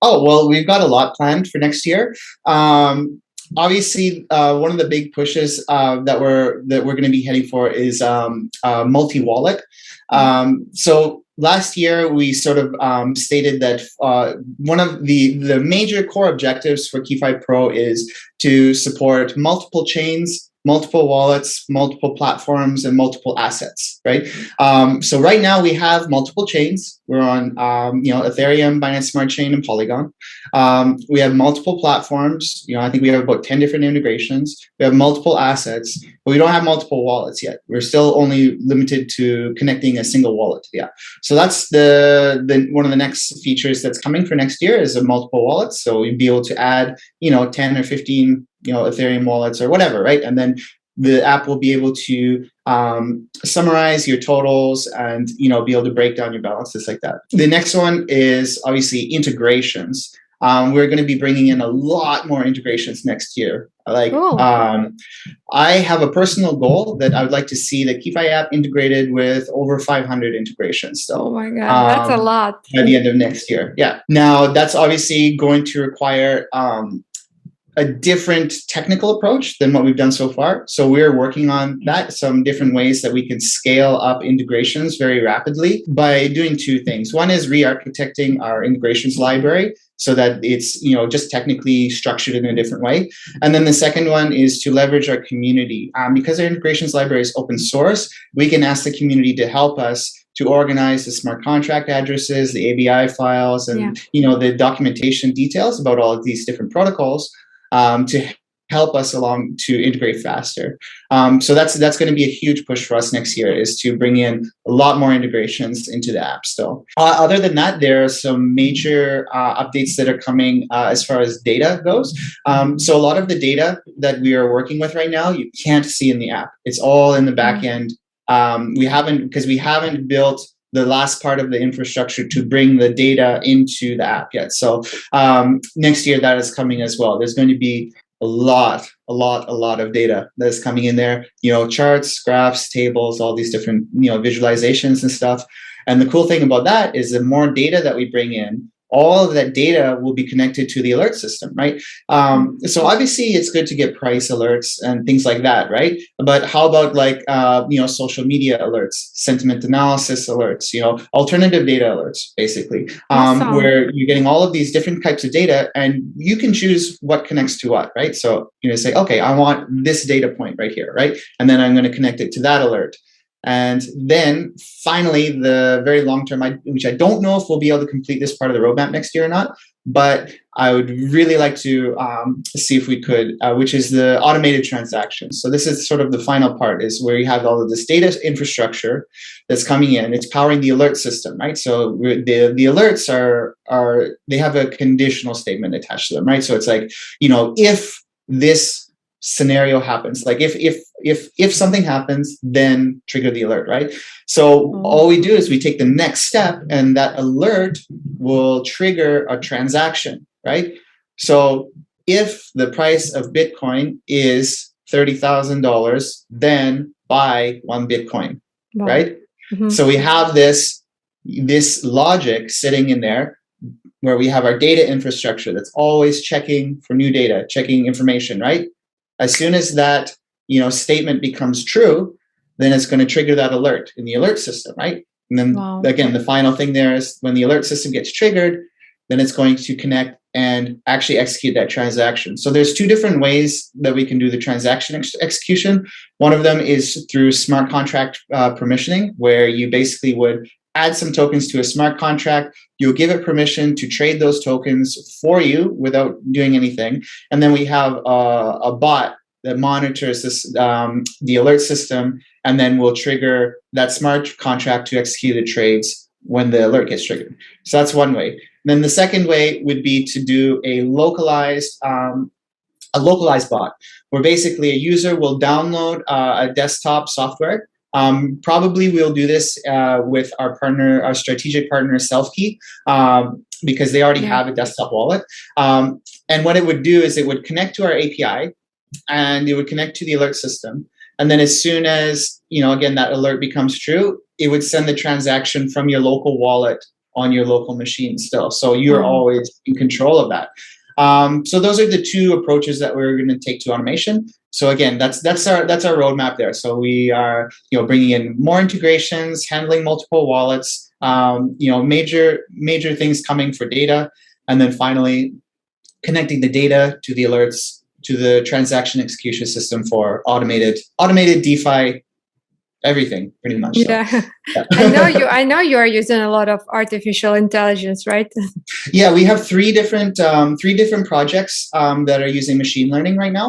Oh, well, we've got a lot planned for next year. Obviously, one of the big pushes that we're going to be heading for is multi-wallet. So last year we sort of stated that one of the major core objectives for KeyFi Pro is to support multiple chains, multiple wallets, multiple platforms, and multiple assets, right? So right now we have multiple chains. We're on, Ethereum, Binance Smart Chain, and Polygon. We have multiple platforms. I think we have about 10 different integrations. We have multiple assets, but we don't have multiple wallets yet. We're still only limited to connecting a single wallet to the app. So that's the one of the next features that's coming for next year is a multiple wallets. So we'd be able to add, 10 or 15 Ethereum wallets or whatever, right? And then the app will be able to summarize your totals and be able to break down your balances like that. The next one is obviously integrations. We're going to be bringing in a lot more integrations next year. Cool. I have a personal goal that I would like to see the KeyFi app integrated with over 500 integrations. So, oh my God, that's a lot. By the end of next year. Yeah. Now, that's obviously going to require a different technical approach than what we've done so far. So we're working on that, some different ways that we can scale up integrations very rapidly by doing two things. One is re-architecting our integrations library so that it's just technically structured in a different way. And then the second one is to leverage our community. Because our integrations library is open source, we can ask the community to help us to organize the smart contract addresses, the ABI files, and the documentation details about all of these different protocols to help us along to integrate faster. So that's going to be a huge push for us next year, is to bring in a lot more integrations into the app still. Other than that, there are some major updates that are coming as far as data goes. So a lot of the data that we are working with right now, you can't see in the app. It's all in the back end. We haven't built the last part of the infrastructure to bring the data into the app yet. So next year that is coming as well. There's going to be a lot of data that is coming in there. Charts, graphs, tables, all these different visualizations and stuff. And the cool thing about that is the more data that we bring in, all of that data will be connected to the alert system, right? So obviously it's good to get price alerts and things like that, right? But how about social media alerts, sentiment analysis alerts, alternative data alerts, basically, Awesome. where you're getting all of these different types of data and you can choose what connects to what, right? So say, okay, I want this data point right here, right? And then I'm going to connect it to that alert. And then finally, the very long term, which I don't know if we'll be able to complete this part of the roadmap next year or not, but I would really like to see if we could, which is the automated transactions. So this is sort of the final part, is where you have all of this data infrastructure that's coming in. It's powering the alert system, right? So the alerts they have a conditional statement attached to them, right? So it's like, if this scenario happens, like if something happens, then trigger the alert, right? So all we do is we take the next step, and that alert will trigger a transaction, right? So if the price of Bitcoin is $30,000, then buy 1 Bitcoin, right? Mm-hmm. So we have this logic sitting in there where we have our data infrastructure that's always checking for new data, checking information, right? As soon as that statement becomes true, then it's going to trigger that alert in the alert system, right? And then again, the final thing there is when the alert system gets triggered, then it's going to connect and actually execute that transaction. So there's two different ways that we can do the transaction execution. One of them is through smart contract permissioning, where you basically would add some tokens to a smart contract. You'll give it permission to trade those tokens for you without doing anything. And then we have a bot that monitors this, the alert system, and then will trigger that smart contract to execute the trades when the alert gets triggered. So that's one way. And then the second way would be to do a localized bot, where basically a user will download a desktop software. Probably we'll do this with our strategic partner, Selfkey, because they already have a desktop wallet. And what it would do is it would connect to our API, and it would connect to the alert system. And then as soon as, again, that alert becomes true, it would send the transaction from your local wallet on your local machine still. So you're always in control of that. So those are the two approaches that we're going to take to automation. So again, that's our roadmap there. So we are bringing in more integrations, handling multiple wallets, major things coming for data, and then finally connecting the data to the alerts to the transaction execution system for automated DeFi everything, pretty much. Yeah. So, yeah. I know you are using a lot of artificial intelligence, right? Yeah, we have three different projects that are using machine learning right now.